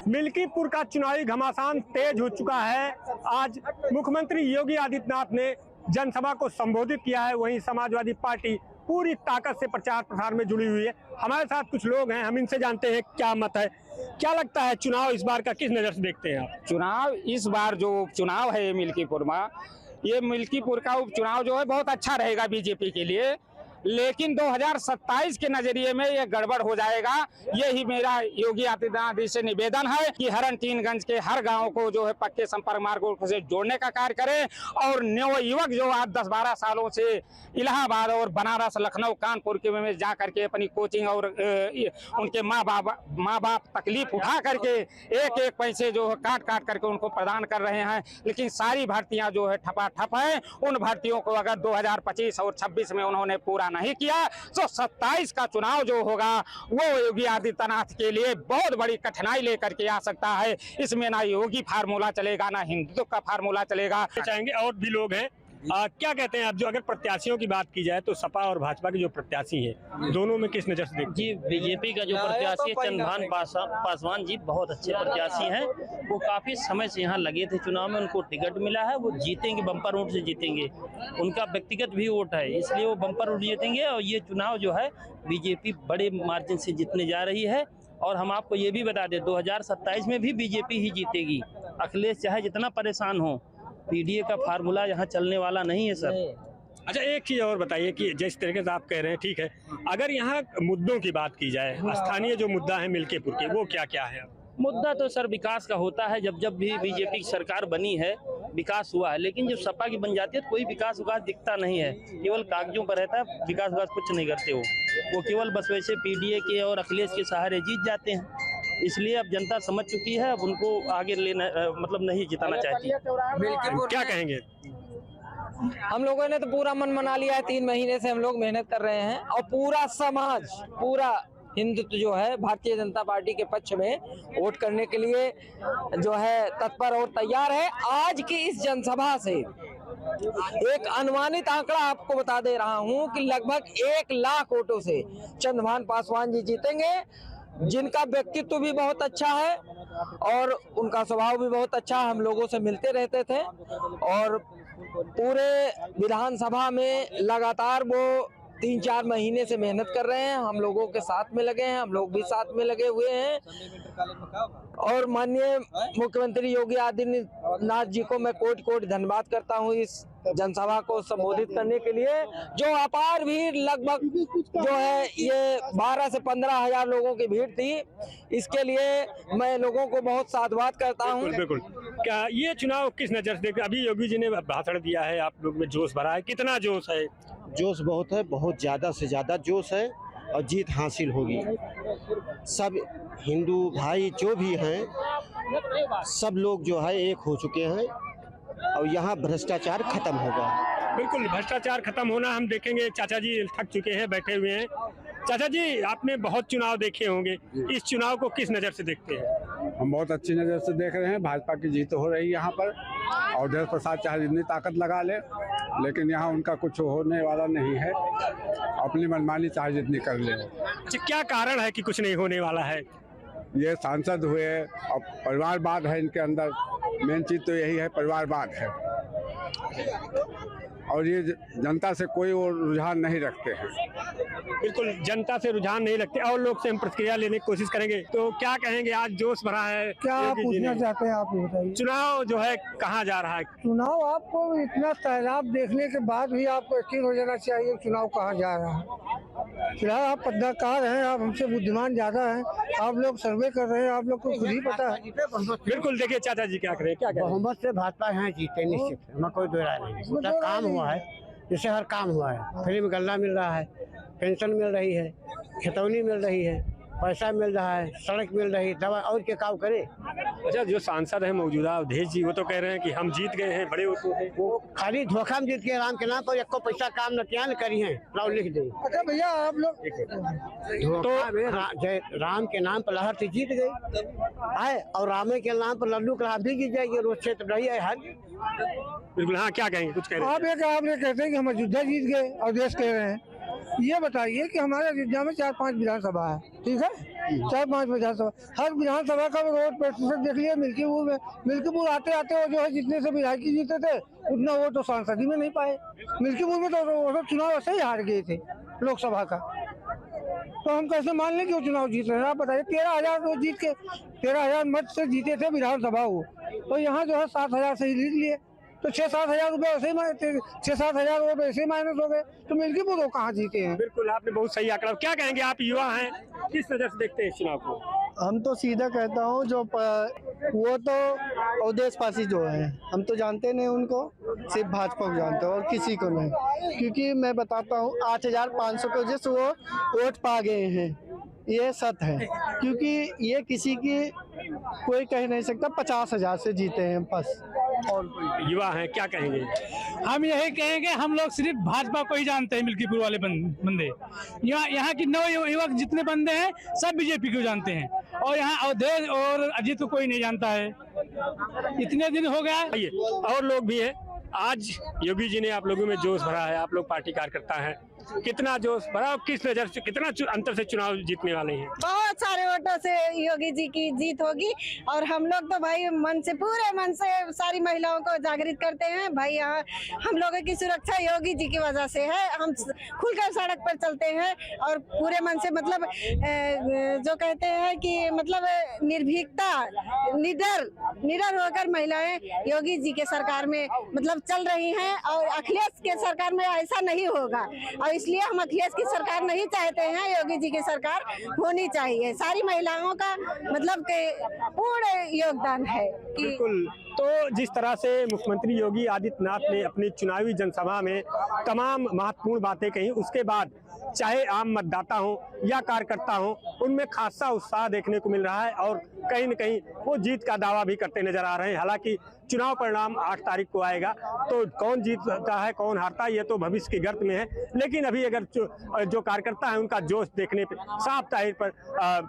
मिल्कीपुर का चुनावी घमासान तेज हो चुका है। आज मुख्यमंत्री योगी आदित्यनाथ ने जनसभा को संबोधित किया है। वहीं समाजवादी पार्टी पूरी ताकत से प्रचार प्रसार में जुड़ी हुई है। हमारे साथ कुछ लोग हैं, हम इनसे जानते हैं क्या मत है। क्या लगता है चुनाव इस बार का किस नजर से देखते हैं आप? चुनाव इस बार जो उपचुनाव है मिल्कीपुर में, ये मिल्कीपुर का उपचुनाव जो है बहुत अच्छा रहेगा बीजेपी के लिए, लेकिन 2027 के नजरिए में ये गड़बड़ हो जाएगा। यही मेरा योगी आदित्यनाथ जी से निवेदन है कि हरनटीनगंज के हर गांव को जो है पक्के संपर्क मार्गों से जोड़ने का कार्य करें और नवयुवक जो आज 10-12 सालों से इलाहाबाद और बनारस, लखनऊ, कानपुर के में जा करके अपनी कोचिंग और उनके माँ बाप तकलीफ उठा करके एक एक पैसे जो है काट करके उनको प्रदान कर रहे हैं, लेकिन सारी भर्तियां जो है ठपाठप है। उन भर्तियों को अगर 2025 और 26 में उन्होंने पूरा नहीं किया तो 27 का चुनाव जो होगा वो योगी आदित्यनाथ के लिए बहुत बड़ी कठिनाई लेकर के आ सकता है। इसमें ना योगी फार्मूला चलेगा, ना हिंदुत्व का फार्मूला चलेगा। चाहेंगे और भी लोग हैं, क्या कहते हैं आप? जो अगर प्रत्याशियों की बात की जाए तो सपा और भाजपा के जो प्रत्याशी हैं, दोनों में किस नजर से देखते हैं? जी, बीजेपी का जो प्रत्याशी है चंद्रभान पासवान जी बहुत अच्छे प्रत्याशी हैं। वो काफी समय से यहाँ लगे थे चुनाव में, उनको टिकट मिला है, वो जीतेंगे, बम्पर वोट से जीतेंगे। उनका व्यक्तिगत भी वोट है, इसलिए वो बम्पर वोट जीतेंगे। और ये चुनाव जो है बीजेपी बड़े मार्जिन से जीतने जा रही है। और हम आपको ये भी बता दें 2027 में भी बीजेपी ही जीतेगी। अखिलेश चाहे जितना परेशान हो, पीडीए का फार्मूला यहाँ चलने वाला नहीं है सर। अच्छा, एक चीज और बताइए कि जिस तरीके से आप कह रहे हैं, ठीक है, अगर यहाँ मुद्दों की बात की जाए, स्थानीय जो मुद्दा है मिल्कीपुर के, वो क्या क्या है? मुद्दा तो सर विकास का होता है। जब भी बीजेपी की सरकार बनी है विकास हुआ है, लेकिन जब सपा की बन जाती है तो कोई विकास दिखता नहीं है, केवल कागजों पर रहता है। विकास कुछ नहीं करते वो केवल बस वैसे पीडीए के और अखिलेश के सहारे जीत जाते हैं। इसलिए अब जनता समझ चुकी है, अब उनको आगे लेना मतलब नहीं जिताना चाहती। क्या कहेंगे? हम लोगों ने तो पूरा मन मना लिया है। 3 महीने से हम लोग मेहनत कर रहे हैं और पूरा समाज, पूरा हिंदुत्व जो है भारतीय जनता पार्टी के पक्ष में वोट करने के लिए जो है तत्पर और तैयार है। आज की इस जनसभा से एक अनुमानित आंकड़ा आपको बता दे रहा हूं कि लगभग 1 लाख वोटों से चंद्रभान पासवान जी जीतेंगे, जिनका व्यक्तित्व भी बहुत अच्छा है और उनका स्वभाव भी बहुत अच्छा है। हम लोगों से मिलते रहते थे और पूरे विधानसभा में लगातार वो 3-4 महीने से मेहनत कर रहे हैं। हम लोगों के साथ में लगे हैं, हम लोग भी साथ में लगे हुए हैं। और माननीय मुख्यमंत्री योगी आदित्यनाथ जी को मैं कोटि धन्यवाद करता हूं इस जनसभा को संबोधित करने के लिए। जो अपार भीड़, लगभग जो है ये 12 से 15 हजार लोगों की भीड़ थी, इसके लिए मैं लोगों को बहुत साधुवाद करता हूं। बिल्कुल। क्या ये चुनाव किस नजर से देखते? अभी योगी जी ने भाषण दिया है, आप लोग में जोश भरा है, कितना जोश है? जोश बहुत है, बहुत ज़्यादा से ज़्यादा जोश है और जीत हासिल होगी। सब हिंदू भाई जो भी हैं सब लोग जो है एक हो चुके हैं और यहाँ भ्रष्टाचार खत्म होगा। बिल्कुल, भ्रष्टाचार खत्म होना हम देखेंगे। चाचा जी थक चुके हैं, बैठे हुए हैं। चाचा जी, आपने बहुत चुनाव देखे होंगे, इस चुनाव को किस नज़र से देखते हैं? हम बहुत अच्छी नज़र से देख रहे हैं। भाजपा की जीत हो रही है यहाँ पर, और देव प्रसाद चाहे जितनी ताकत लगा ले, लेकिन यहाँ उनका कुछ होने वाला नहीं है। अपनी मनमानी चाहे जितनी कर ले। क्या कारण है कि कुछ नहीं होने वाला है? ये सांसद हुए और परिवारवाद है इनके अंदर। मेन चीज तो यही है, परिवारवाद है। और ये जनता से कोई और रुझान नहीं रखते हैं। बिल्कुल, जनता से रुझान नहीं रखते। और लोग से हम प्रतिक्रिया लेने की कोशिश करेंगे। तो क्या कहेंगे, आज जोश भरा है, क्या आप पूछना चाहते हैं? आप बताइए। चुनाव जो है कहाँ जा रहा है? चुनाव आपको इतना सैलाब देखने के बाद भी आपको यकीन हो जाना चाहिए चुनाव कहाँ जा रहा है। फिलहाल आप पत्रकार हैं, आप हमसे बुद्धिमान ज्यादा हैं, आप लोग सर्वे कर रहे हैं, आप लोग को खुद ही पता है। बिल्कुल, देखिए चाचा जी क्या करें, क्या करें? बहुमत से भाजपा यहाँ जीते निश्चित, हमें कोई दो राय नहीं। उसका काम हुआ है, जैसे हर काम हुआ है। फ्री में गल्ला मिल रहा है, पेंशन मिल रही है, खितौनी मिल रही है, पैसा मिल रहा है, सड़क मिल रही है, दवा और क्या काम करे। अच्छा, जो सांसद है मौजूदा अवधेश जी, वो तो कह रहे हैं कि हम जीत गए हैं, बड़े वो खाली धोखा में जीत के राम के नाम पर एको पैसा काम न क्या न करी है, राव लिख दे। अच्छा भैया, आप लोग तो राम के नाम पर लहर से जीत गए आए, और रामे के नाम पर लड्डू कला भी जीत जाएगी। रोज क्षेत्र रही है हर। बिल्कुल, हाँ, क्या कहेंगे, कुछ कह रहे हैं? आप ये कहते हैं कि हम अयोध्या जीत गए और देश कह रहे हैं। ये बताइए कि हमारे अयोध्या में 4-5 विधानसभा है, ठीक है, चाहे 5 विधानसभा, हर विधानसभा का वोट प्रतिशत देख लिया मिल्कीपुर में। मिल्कीपुर आते आते वो जो है जितने से विधायक जीते थे उतना वोट तो सांसद ही में नहीं पाए। मिल्कीपुर में तो वो चुनाव ऐसे ही हार गए थे लोकसभा का, तो हम कैसे मान लें कि वो चुनाव जीत रहे हैं? आप बताइए, 13,000 वो जीत के 13,000 मत से जीते थे विधानसभा वो, तो यहाँ जो है 7,000 से ही जीत लिए, तो 6-7 हजार रुपये ऐसे ही 6-7 हजार वोट ऐसे ही माइनस हो गए, तो मिल्कीपुर वो कहाँ जीते हैं? बिल्कुल, आपने बहुत सही आंकड़ा। क्या कहेंगे, आप युवा हैं, किस नजर से देखते हैं इस चुनाव को? हम तो सीधा कहता हूँ वो तो अवधेश पासी जो है, हम तो जानते नहीं उनको, सिर्फ भाजपा को जानते हैं और किसी को नहीं। क्योंकि मैं बताता हूँ 8,500 की वजह से वो वोट पा गए हैं, ये सत्य है। क्योंकि ये किसी की कोई कह नहीं सकता 50,000 से जीते हैं बस। और युवा हैं, क्या कहेंगे? हम यही कहेंगे, हम लोग सिर्फ भाजपा को ही जानते हैं, मिल्कीपुर वाले बंदे। यहाँ की 9 युवक जितने बंदे हैं सब बीजेपी को जानते हैं, और यहाँ अवधेश और अजीत को कोई नहीं जानता है। इतने दिन हो गया। और लोग भी हैं। आज योगी जी ने आप लोगों में जोश भरा है, आप लोग पार्टी कार्यकर्ता हैं, कितना जोश भरा, किस नजर से, कितना अंतर से चुनाव जीतने वाले हैं? बहुत सारे वोटों से योगी जी की जीत होगी, और हम लोग तो भाई मन से, पूरे मन से सारी महिलाओं को जागृत करते हैं भाई। यहाँ हम लोगों की सुरक्षा योगी जी की वजह से है, हम खुलकर सड़क पर चलते हैं और पूरे मन से, मतलब जो कहते हैं कि मतलब निर्भीकता, निडर होकर महिलाएं योगी जी के सरकार में मतलब चल रही हैं, और अखिलेश के सरकार में ऐसा नहीं होगा, और इसलिए हम अखिलेश की सरकार नहीं चाहते हैं, योगी जी की सरकार होनी चाहिए। सारी महिलाओं का मतलब के पूर्ण योगदान है। बिल्कुल। तो जिस तरह से मुख्यमंत्री योगी आदित्यनाथ ने अपनी चुनावी जनसभा में तमाम महत्वपूर्ण बातें कही, उसके बाद चाहे आम मतदाता हो या कार्यकर्ता हो, उनमें खासा उत्साह देखने को मिल रहा है, और कहीं न कहीं वो जीत का दावा भी करते नजर आ रहे हैं। हालांकि चुनाव परिणाम 8 तारीख को आएगा, तो कौन जीतता है कौन हारता है ये तो भविष्य की गर्त में है, लेकिन अभी अगर जो कार्यकर्ता है उनका जोश देखने पे साफ ताहिर पर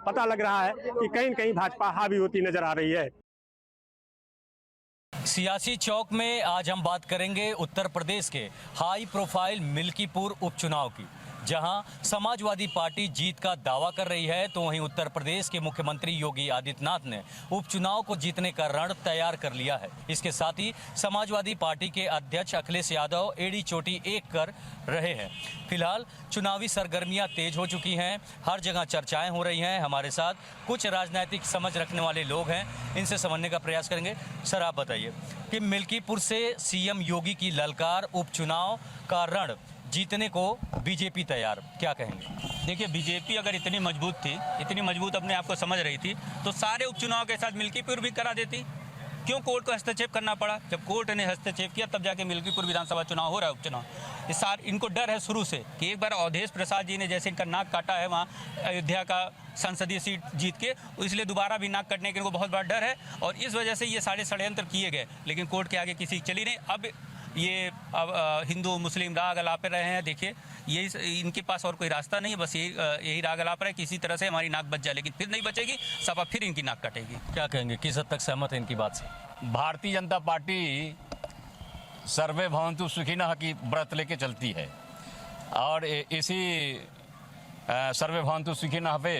पता लग रहा है कि कहीं न कहीं भाजपा हावी होती नजर आ रही है। सियासी चौक में आज हम बात करेंगे उत्तर प्रदेश के हाई प्रोफाइल मिल्कीपुर उपचुनाव की, जहां समाजवादी पार्टी जीत का दावा कर रही है, तो वहीं उत्तर प्रदेश के मुख्यमंत्री योगी आदित्यनाथ ने उपचुनाव को जीतने का रण तैयार कर लिया है। इसके साथ ही समाजवादी पार्टी के अध्यक्ष अखिलेश यादव एड़ी चोटी एक कर रहे हैं। फिलहाल चुनावी सरगर्मियां तेज हो चुकी हैं, हर जगह चर्चाएं हो रही हैं। हमारे साथ कुछ राजनीतिक समझ रखने वाले लोग हैं, इनसे समझने का प्रयास करेंगे। सर, आप बताइए कि मिल्कीपुर से सीएम योगी की ललकार, उपचुनाव का रण जीतने को बीजेपी तैयार, क्या कहेंगे? देखिए, बीजेपी अगर इतनी मजबूत थी, इतनी मजबूत अपने आप को समझ रही थी, तो सारे उपचुनाव के साथ मिल्कीपुर भी करा देती। क्यों कोर्ट को हस्तक्षेप करना पड़ा? जब कोर्ट ने हस्तक्षेप किया तब जाके मिल्कीपुर विधानसभा चुनाव हो रहा है, उपचुनाव। इस सार इनको डर है शुरू से कि एक बार अवधेश प्रसाद जी ने जैसे इनका नाक काटा है वहाँ अयोध्या का संसदीय सीट जीत के, इसलिए दोबारा भी नाक काटने के इनको बहुत बड़ा डर है, और इस वजह से ये सारे षड्यंत्र किए गए, लेकिन कोर्ट के आगे किसी चली नहीं। अब ये हिंदू मुस्लिम राग अलापे रहे हैं। देखिए, यही इनके पास और कोई रास्ता नहीं है, बस यही राग अलाप रहा है, किसी तरह से हमारी नाक बच जाए, लेकिन फिर नहीं बचेगी, सपा फिर इनकी नाक कटेगी। क्या कहेंगे, किस हद तक सहमत है इनकी बात से? भारतीय जनता पार्टी सर्वे भवन्तु सुखिनः की व्रत लेके चलती है, और इसी सर्वे भवन्तु सुखिनः पे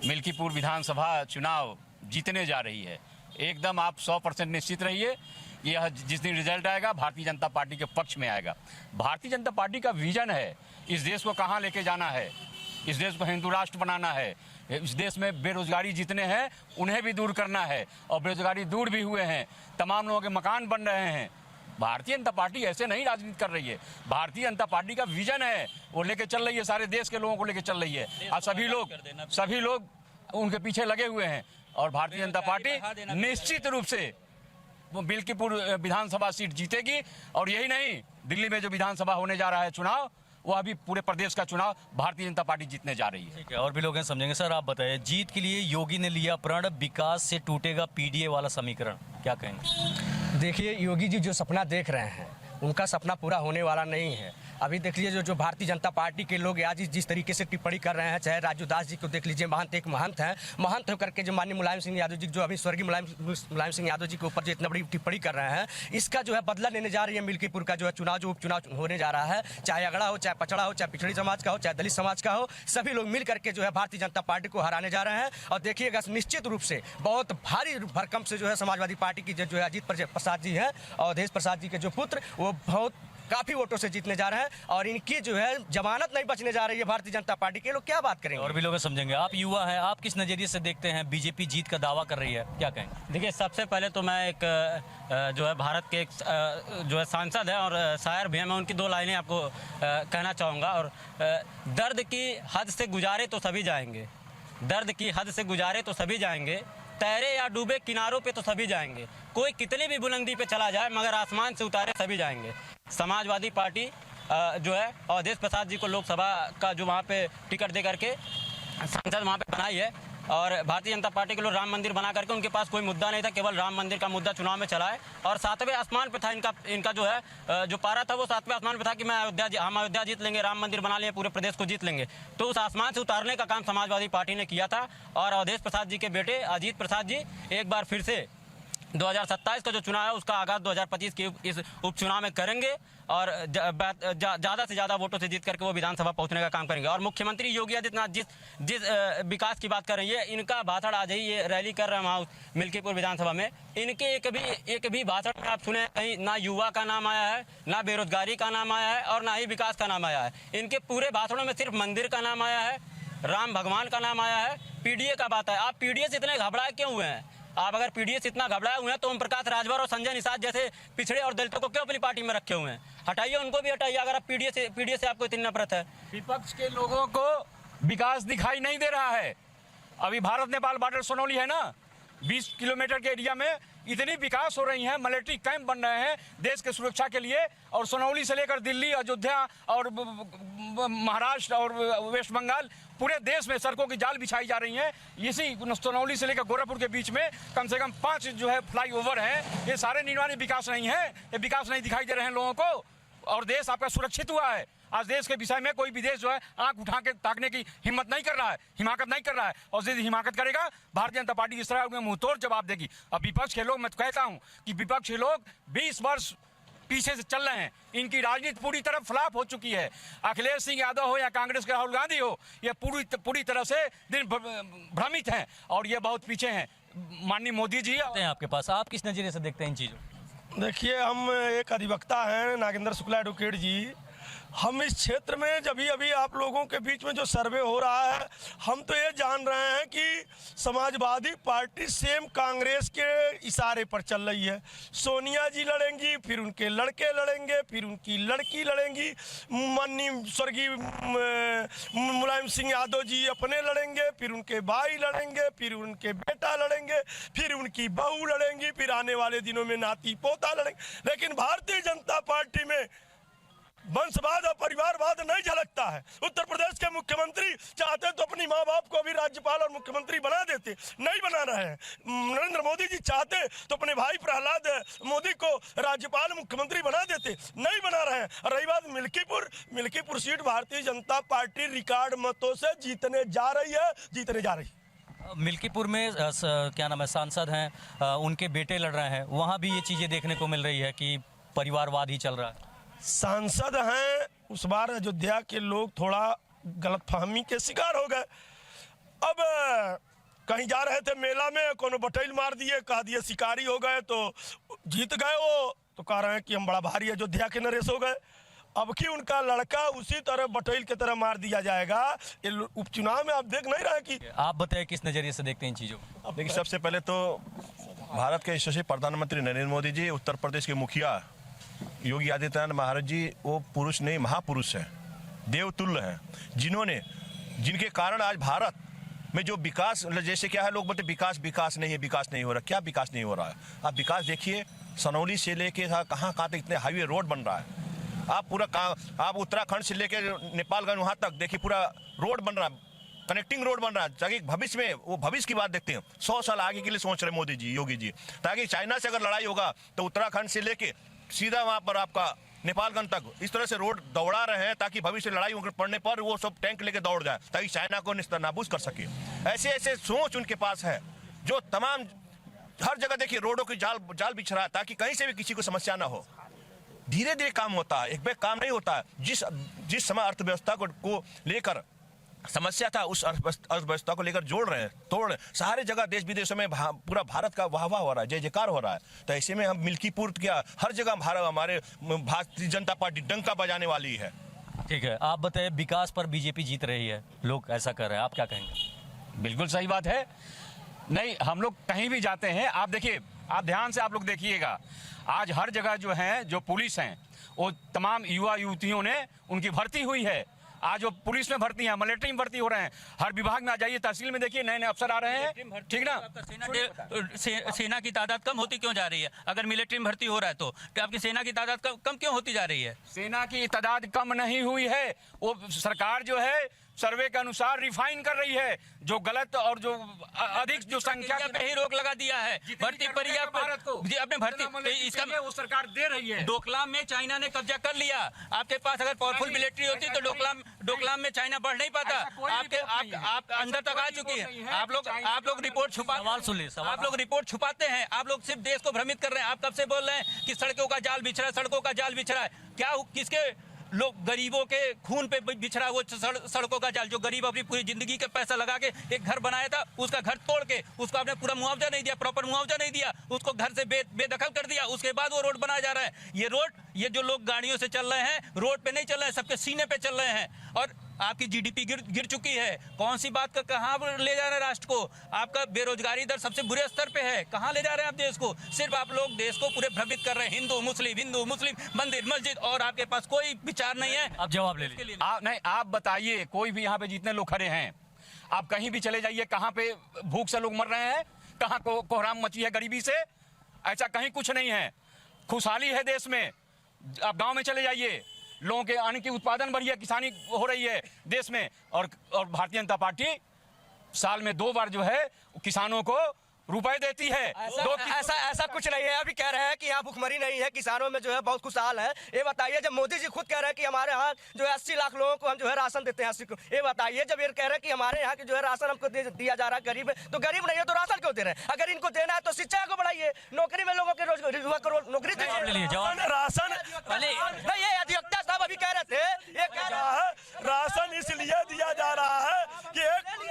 मिल्कीपुर विधानसभा चुनाव जीतने जा रही है। एकदम आप 100% निश्चित रहिए, यह जिस दिन रिजल्ट आएगा भारतीय जनता पार्टी के पक्ष में आएगा। भारतीय जनता पार्टी का विजन है इस देश को कहाँ लेके जाना है, इस देश को हिंदू राष्ट्र बनाना है, इस देश में बेरोजगारी जितने हैं उन्हें भी दूर करना है, और बेरोजगारी दूर भी हुए हैं, तमाम लोगों के मकान बन रहे हैं। भारतीय जनता पार्टी ऐसे नहीं राजनीति कर रही है, भारतीय जनता पार्टी का विजन है, वो लेके चल रही है, सारे देश के लोगों को लेके चल रही है, और सभी लोग उनके पीछे लगे हुए हैं, और भारतीय जनता पार्टी निश्चित रूप से वो मिल्कीपुर विधानसभा सीट जीतेगी। और यही नहीं, दिल्ली में जो विधानसभा होने जा रहा है चुनाव, वो अभी पूरे प्रदेश का चुनाव भारतीय जनता पार्टी जीतने जा रही है। ठीक है, और भी लोग हैं, समझेंगे। सर, आप बताइए, जीत के लिए योगी ने लिया प्रण, विकास से टूटेगा पीडीए वाला समीकरण, क्या कहेंगे? देखिए, योगी जी जो सपना देख रहे हैं उनका सपना पूरा होने वाला नहीं है। अभी देख लीजिए जो भारतीय जनता पार्टी के लोग आज जिस तरीके से टिप्पणी कर रहे हैं, चाहे राजू दास जी को देख लीजिए, महंत एक महंत हैं, महंत होकर के जो माननीय मुलायम सिंह यादव जी, जो अभी स्वर्गीय मुलायम सिंह यादव जी के ऊपर जो इतना बड़ी टिप्पणी कर रहे हैं, इसका जो है बदला लेने जा रही है मिल्कीपुर का जो है चुनाव, जो उपचुनाव होने जा रहा है। चाहे अगड़ा हो, चाहे पछड़ा हो, चाहे पिछड़ी समाज का हो, चाहे दलित समाज का हो, सभी लोग मिल करके जो है भारतीय जनता पार्टी को हराने जा रहे हैं। और देखिएगा निश्चित रूप से बहुत भारी भरकम से जो है समाजवादी पार्टी की जो है अजीत प्रसाद जी हैं, अवधेश प्रसाद जी के जो पुत्र, वो बहुत काफी वोटों से जीतने जा रहे हैं। और इनकी जो है जमानत नहीं बचने जा रही है भारतीय जनता पार्टी के। लोग क्या बात करेंगे? और भी लोग समझेंगे। आप युवा हैं, आप किस नजरिए से देखते हैं बीजेपी जीत का दावा कर रही है, क्या कहेंगे? देखिए, सबसे पहले तो मैं एक जो है भारत के एक जो है सांसद है और शायर भी हैं, मैं उनकी 2 लाइनें आपको कहना चाहूँगा। और दर्द की हद से गुजारे तो सभी जाएंगे, दर्द की हद से गुजारे तो सभी जाएंगे, तैरे या डूबे किनारों पे तो सभी जाएंगे, कोई कितनी भी बुलंदी पे चला जाए मगर आसमान से उतारे सभी जाएंगे। समाजवादी पार्टी जो है अवधेश प्रसाद जी को लोकसभा का जो वहाँ पे टिकट दे करके सांसद वहाँ पे बनाई है, और भारतीय जनता पार्टी के लोग राम मंदिर बना करके, उनके पास कोई मुद्दा नहीं था, केवल राम मंदिर का मुद्दा चुनाव में चला है। और 7वें आसमान पे था इनका जो है जो पारा था वो 7वें आसमान पे था कि हम अयोध्या जीत लेंगे, राम मंदिर बना लेंगे, पूरे प्रदेश को जीत लेंगे। तो उस आसमान से उतारने का काम समाजवादी पार्टी ने किया था। और अवधेश प्रसाद जी के बेटे अजीत प्रसाद जी एक बार फिर से 2027 का जो चुनाव है उसका आगाज 2025 के इस उपचुनाव में करेंगे और ज़्यादा से ज़्यादा वोटों से जीत करके वो विधानसभा पहुंचने का काम करेंगे। और मुख्यमंत्री योगी आदित्यनाथ जिस विकास की बात कर रही है, इनका भाषण आज ही ये रैली कर रहे हैं वहाँ मिल्कीपुर विधानसभा में, इनके एक भी भाषण में आप सुने कहीं ना युवा का नाम आया है, ना बेरोजगारी का नाम आया है, और ना ही विकास का नाम आया है। इनके पूरे भाषणों में सिर्फ मंदिर का नाम आया है, राम भगवान का नाम आया है, पीडीए का बात है। आप पीडीए से इतने घबराए क्यों हुए हैं? आप अगर पीडीए से इतना घबराए हुए हैं तो ओम प्रकाश राजभर और संजय निषाद जैसे पिछड़े और दलितों को क्यों अपनी पार्टी में रखे हुए हैं? हटाइए, उनको भी हटाइए अगर आप पीडीए से आपको इतनी नफरत है। विपक्ष के लोगों को विकास दिखाई नहीं दे रहा है। अभी भारत नेपाल बॉर्डर सोनौली है ना, 20 किलोमीटर के एरिया में इतनी विकास हो रही है, मिलिट्री कैंप बन रहे हैं देश के सुरक्षा के लिए, और सोनौली से लेकर दिल्ली, अयोध्या और महाराष्ट्र और वेस्ट बंगाल, पूरे देश में सड़कों की जाल बिछाई जा रही हैं। इसी सोनौली से लेकर गोरखपुर के बीच में कम से कम 5 जो है फ्लाईओवर हैं। ये सारे निर्माण विकास नहीं है, ये विकास नहीं दिखाई दे रहे हैं लोगों को, और देश आपका सुरक्षित हुआ है। आज देश के विषय में कोई विदेश जो है आंख उठा के ताकने की हिम्मत नहीं कर रहा है, हिमाकत नहीं कर रहा है। और यदि हिमाकत करेगा भारतीय जनता पार्टी इस तरह मुंहतोड़ जवाब देगी। अब विपक्ष के लोग, मैं कहता हूं कि विपक्ष के लोग 20 वर्ष पीछे से चल रहे हैं, इनकी राजनीति पूरी तरह फ्लॉप हो चुकी है। अखिलेश सिंह यादव हो या कांग्रेस के राहुल गांधी हो, ये पूरी तरह से दिन भ्रमित हैं और ये बहुत पीछे हैं। माननीय मोदी जी आपके पास, आप किस नजरिए से देखते हैं इन चीजों? देखिए, हम एक अधिवक्ता हैं नागेंद्र शुक्ला एडवोकेट जी। हम इस क्षेत्र में जब अभी आप लोगों के बीच में जो सर्वे हो रहा है, हम तो ये जान रहे हैं कि समाजवादी पार्टी सेम कांग्रेस के इशारे पर चल रही है। सोनिया जी लड़ेंगी, फिर उनके लड़के लड़ेंगे, फिर उनकी लड़की लड़ेंगी, माननीय स्वर्गीय मुलायम सिंह यादव जी अपने लड़ेंगे, फिर उनके भाई लड़ेंगे, फिर उनके बेटा लड़ेंगे, फिर उनकी बहू लड़ेंगी, फिर आने वाले दिनों में नाती पोता लड़ेंगे। लेकिन भारतीय जनता पार्टी में वंशवाद और परिवारवाद नहीं झलकता है। उत्तर प्रदेश के मुख्यमंत्री चाहते तो अपनी माँ बाप को भी राज्यपाल और मुख्यमंत्री बना देते, नहीं बना रहे हैं। नरेंद्र मोदी जी चाहते तो अपने भाई प्रहलाद मोदी को राज्यपाल मुख्यमंत्री बना देते, नहीं बना रहे हैं। और रही बात Milkipur seat Bharatiya Janata party record मतों से जीतने जा रही है। मिल्कीपुर में क्या नाम है, सांसद हैं, उनके बेटे लड़ रहे हैं, वहाँ भी ये चीज़ें देखने को मिल रही है कि परिवारवाद ही चल रहा है। सांसद हैं, उस बार अयोध्या के लोग थोड़ा गलतफहमी के शिकार हो गए। अब कहीं जा रहे थे मेला में, कोनो बटैल मार दिए, कह दिए शिकारी हो गए तो जीत गए। वो तो कह रहे हैं कि हम बड़ा भारी अयोध्या के नरेश हो गए। अब कि उनका लड़का उसी तरह बटैल की तरह मार दिया जाएगा। ये उपचुनाव में आप देख नहीं रहे कि। आप बताएं किस नजरिए से देखते हैं इन चीज़ों को? देखिए, सबसे पहले तो भारत के यशस्वी प्रधानमंत्री नरेंद्र मोदी जी, उत्तर प्रदेश के मुखिया योगी आदित्यनाथ महाराज जी, वो पुरुष नहीं महापुरुष हैं, देवतुल्य हैं, जिनके कारण आज भारत में जो विकास, जैसे क्या है, लोग बोलते विकास नहीं है, विकास नहीं हो रहा। क्या विकास नहीं हो रहा है? आप विकास देखिए, सनौली से लेके कहाँ तक इतने हाईवे रोड बन रहा है। आप उत्तराखंड से लेके नेपालगंज वहाँ तक देखिए, पूरा रोड बन रहा है, कनेक्टिंग रोड बन रहा है। ताकि भविष्य में, वो भविष्य की बात देखते हैं, 100 साल आगे के लिए सोच रहे मोदी जी, योगी जी, ताकि चाइना से अगर लड़ाई होगा तो उत्तराखंड से लेके सीधा वहाँ पर आपका नेपालगंज तक इस तरह से रोड दौड़ा रहे हैं ताकि भविष्य लड़ाई पड़ने पर वो सब टैंक लेके दौड़ जाए ताकि चाइना को निस्तानाबूद कर सके। ऐसे ऐसे सोच उनके पास है जो तमाम हर जगह देखिए रोडों की जाल बिछ रहा है ताकि कहीं से भी किसी को समस्या ना हो। धीरे धीरे काम होता है, एक बैग काम नहीं होता है। जिस समय अर्थव्यवस्था को लेकर समस्या था उस अर्थव्यवस्था को लेकर जोड़ रहे हैं, तोड़ रहे हैं। सारे जगह देश विदेशों में पूरा भारत का वाह वाह हो रहा है, जय जयकार हो रहा है। तो ऐसे में हम मिल्कीपुर क्या हर जगह हमारे भारतीय जनता पार्टी डंका बजाने वाली है। ठीक है, आप बताइए, विकास पर बीजेपी जीत रही है, लोग ऐसा कर रहे हैं, आप क्या कहेंगे? बिल्कुल सही बात है। नहीं, हम लोग कहीं भी जाते हैं, आप देखिए, आप ध्यान से आप लोग देखिएगा, आज हर जगह जो है जो पुलिस हैं वो तमाम युवा युवतियों ने उनकी भर्ती हुई है। आज वो पुलिस में भर्ती है, मिलिट्री में भर्ती हो रहे हैं। हर विभाग में आ जाइए, तहसील में देखिए नए नए अफसर आ रहे हैं, ठीक ना। सेना की तादाद कम होती क्यों जा रही है? अगर मिलिट्री में भर्ती हो रहा है तो आपकी सेना की तादाद कम क्यों होती जा रही है? सेना की तादाद कम नहीं हुई है, वो सरकार जो है सर्वे के अनुसार रिफाइन कर रही है। जो गलत और जो अधिक जो संख्या पे ही रोक लगा दिया है भर्ती प्रक्रिया भारत को जी अपने भर्ती इसका वो सरकार दे रही है। डोकलाम में चाइना ने कब्जा कर लिया। आपके पास अगर पावरफुल मिलिट्री होती तो डोकलाम में चाइना बढ़ नहीं पाता। आप अंदर तक आ चुकी है। आप लोग रिपोर्ट आप लोग रिपोर्ट छुपाते हैं। आप लोग सिर्फ देश को भ्रमित कर रहे हैं। आप कब से बोल रहे हैं कि सड़कों का जाल बिछ रहा है, सड़कों का जाल बिछ रहा है। क्या किसके लोग गरीबों के खून पे बिछड़ा वो सड़कों का जाल, जो गरीब अपनी पूरी जिंदगी का पैसा लगा के एक घर बनाया था, उसका घर तोड़ के उसको आपने पूरा मुआवजा नहीं दिया, प्रॉपर मुआवजा नहीं दिया, उसको घर से बेदखल कर दिया। उसके बाद वो रोड बनाया जा रहा है। ये रोड, ये जो लोग गाड़ियों से चल रहे हैं, रोड पे नहीं चल रहे हैं, सबके सीने पे चल रहे हैं। और आपकी जीडीपी गिर चुकी है। कौन सी बात का कहाँ ले जा रहे हैं राष्ट्र को? आपका बेरोजगारी दर सबसे बुरे स्तर पे है। कहाँ ले जा रहे हैं आप देश को? सिर्फ आप लोग देश को पूरे भ्रमित कर रहे हैं। हिंदू मुस्लिम, मंदिर मस्जिद, और आपके पास कोई विचार नहीं है। आप जवाब ले लीजिए। नहीं, आप बताइए, कोई भी यहाँ पे जितने लोग खड़े हैं, आप कहीं भी चले जाइए, कहाँ पे भूख से लोग मर रहे हैं, कहाँ कोहराम मची है गरीबी से? ऐसा कहीं कुछ नहीं है। खुशहाली है देश में। आप गाँव में चले जाइए, लोगों के अन्न की उत्पादन बढ़ी है, किसानी हो रही है देश में। और भारतीय जनता पार्टी साल में 2 बार जो है किसानों को रुपए देती है। ऐसा कुछ नहीं है। अभी कह रहे हैं कि यहाँ भुखमरी नहीं है, किसानों में जो है बहुत खुशहाल है। ये बताइए, जब मोदी जी खुद कह रहे हैं कि हमारे यहाँ जो है 80 लाख लोगों को हम जो है राशन देते हैं, 80 को, ये बताइए, जब ये कह रहे हैं कि हमारे यहाँ की जो है राशन हमको दिया जा रहा है, गरीब है तो गरीब नहीं है तो राशन क्यों दे रहे हैं? अगर इनको देना है तो शिक्षा को बढ़ाइए, नौकरी में लोगों के युवा को नौकरी दीजिए। राशन ये अधिवक्ता साहब अभी कह रहे थे, ये कह रहा है राशन इसलिए दिया जा रहा है कि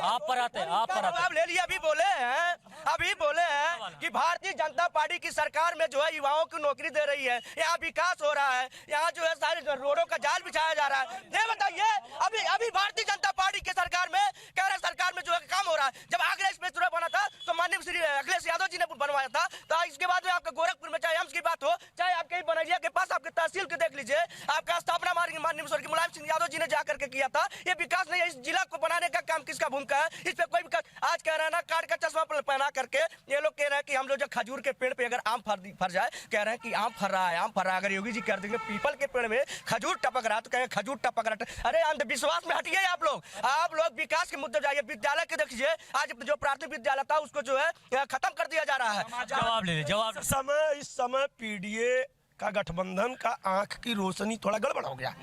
आप पर आते हैं, ले लिया। अभी बोले हैं कि भारतीय जनता पार्टी की सरकार में जो है युवाओं को नौकरी दे रही है, यहाँ विकास हो रहा है, यहाँ जो है सारे रोडों का जाल बिछाया जा रहा है। ये बताइए, अभी भारतीय जनता पार्टी की सरकार में कह रहे सरकार में जो है काम हो रहा है। जब आगरा एक्सप्रेस रोड बना था तो माननीय श्री अखिलेश यादव जी ने बनवाया था। तो इसके बाद में आपका गोरखपुर में चाहे एम्स की बात हो, चाहे आपके बनैया के पास आपके तहसील के देख लीजिए, आपका स्थापना माननीय स्वर्गीय मुलायम सिंह यादव जी ने जाकर के किया था। ये विकास नहीं है। इस जिला को बनाने का काम किसका भूमिका है? इस पे कोई विकास। आज कह रहे हैं ना, काट का चश्मा पहना करके ये लोग कह रहे हैं कि हम लोग जो खजूर के पेड़ पे अगर आम फर जाए, कह रहे हैं कि आम फर रहा है, आम फर रहा है। अगर योगी जी कर देंगे पीपल के पेड़ में खजूर टपक रहा है तो कहेंगे खजूर टपक रहा है। अरे अंधविश्वास में हटिए आप लोग विकास के मुद्दे जाइए। विद्यालय के देखिए, आज जो प्राथमिक विद्यालय था उसको जो है खत्म कर दिया जा रहा है। जवाब ले लीजिए। इस समय पीडीए का गठबंधन का आंख की रोशनी थोड़ा गड़बड़ हो गया,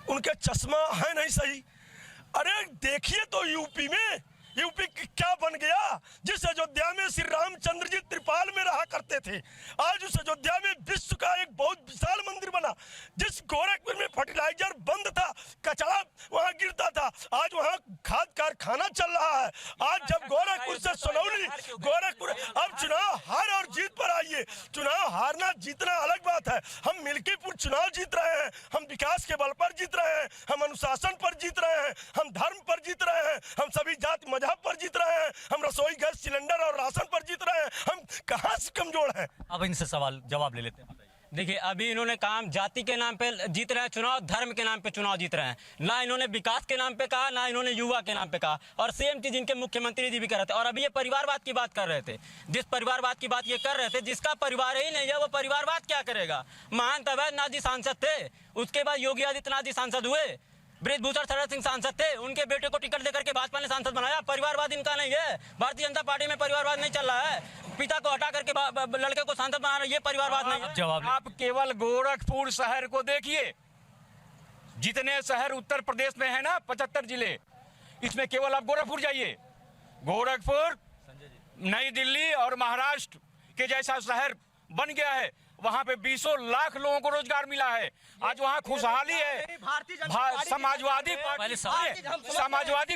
उनके चश्मा है नहीं सही। अरे देखिए तो यूपी क्या बन गया? जिस अयोध्या में श्री रामचंद्र जी त्रिपाल में रहा करते थे, आज उस अयोध्या में विश्व का एक बहुत विशाल मंदिर बना। जिस गोरखपुर में फर्टिलाइजर बंद था, कचरा वहां गिरता था, आज वहां खाद कारखाना चल रहा है। आज जब गोरखपुर से सोनौली, गोरखपुर, अब चुनाव हार और जीत पर आइए। चुनाव हारना जीतना अलग बात है। हम मिल्कीपुर चुनाव जीत रहे हैं, हम विकास के बल पर जीत रहे हैं, हम अनुशासन पर जीत रहे हैं, हम धर्म पर जीत रहे हैं, हम सभी जाति मजहब पर जीत रहे हैं, हम रसोई गैस सिलेंडर और राशन पर जीत रहे हैं। हम कहां से कमजोर हैं? अब इनसे जवाब ले लेते हैं। देखिए, अभी इन्होंने काम जाति के नाम पे जीत रहे हैं चुनाव, धर्म के नाम पे चुनाव जीत रहे हैं। ना इन्होंने विकास के नाम पे कहा, ना इन्होंने युवा के नाम पे कहा। और सेम चीज इनके मुख्यमंत्री जी भी कर रहे थे। और अभी ये परिवारवाद की बात कर रहे थे। जिस परिवारवाद की बात ये कर रहे थे, जिसका परिवार ही नहीं है वो परिवारवाद क्या करेगा? महान तब नाथ जी सांसद थे, उसके बाद योगी आदित्यनाथ जी सांसद हुए। बृजभूषण शरद सिंह सांसद थे, उनके बेटे को टिकट देकर के भाजपा ने सांसद बनाया। परिवारवाद इनका नहीं है, भारतीय जनता पार्टी में परिवारवाद नहीं चल रहा है। पिता को हटा करके लड़के को सांसद बना रहे, ये परिवारवाद नहीं है। जवाब आप केवल गोरखपुर शहर को देखिए, जितने शहर उत्तर प्रदेश में है ना 75 जिले, इसमें केवल आप गोरखपुर जाइए। गोरखपुर नई दिल्ली और महाराष्ट्र के जैसा शहर बन गया है, वहां पे 20 लाख लोगों को रोजगार मिला है। आज वहां खुशहाली है। समाजवादी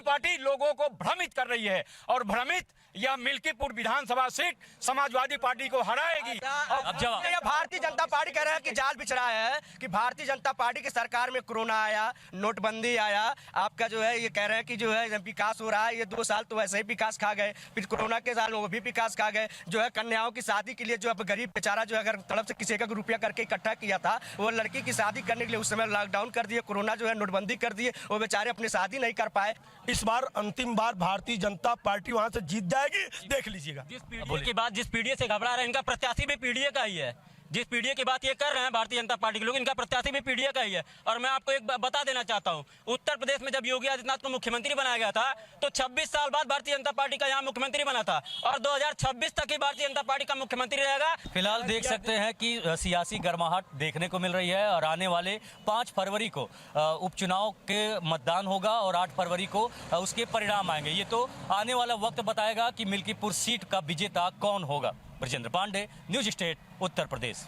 पार्टी लोगों को भ्रमित कर रही है और भ्रमित यह मिल्कीपुर विधानसभा सीट समाजवादी पार्टी को हराएगी। अब जवाब भारतीय जनता पार्टी कह रहा है कि जाल बिछ रहा है कि भारतीय जनता पार्टी की सरकार में कोरोना आया, नोटबंदी आया, आपका जो है ये कह रहे हैं कि जो है विकास हो रहा है। ये 2 साल तो वैसे ही विकास खा गए, फिर कोरोना के साल में वो भी विकास खा गए। जो है कन्याओं की शादी के लिए जो अब गरीब बेचारा जो अगर तरफ से किसी एक रुपया करके इकट्ठा किया था, वो लड़की की शादी करने के लिए उस समय लॉकडाउन कर दिए, कोरोना जो है नोटबंदी कर दिए, वो बेचारे अपनी शादी नहीं कर पाए। इस बार अंतिम बार भारतीय जनता पार्टी वहां से जीत जाएगी, देख लीजिएगा। जिस पीडीए की बात, जिस पीडीए से घबरा रहे हैं, इनका प्रत्याशी भी पीडीए का ही है। जिस पीडीए की बात ये कर रहे हैं भारतीय जनता पार्टी के लोग, इनका प्रत्याशी भी पीडीए का ही है। और मैं आपको एक बता देना चाहता हूं, उत्तर प्रदेश में जब योगी आदित्यनाथ को मुख्यमंत्री बनाया गया था तो 26 साल बाद भारतीय जनता पार्टी का यहाँ मुख्यमंत्री बना था और 2026 तक ही भारतीय जनता पार्टी का मुख्यमंत्री रहेगा। फिलहाल देख सकते हैं कि सियासी गर्माहट देखने को मिल रही है और आने वाले 5 फरवरी को उपचुनाव के मतदान होगा और 8 फरवरी को उसके परिणाम आएंगे। ये तो आने वाला वक्त बताएगा कि मिल्कीपुर सीट का विजेता कौन होगा। Brajendra Pandey, news state, Uttar Pradesh.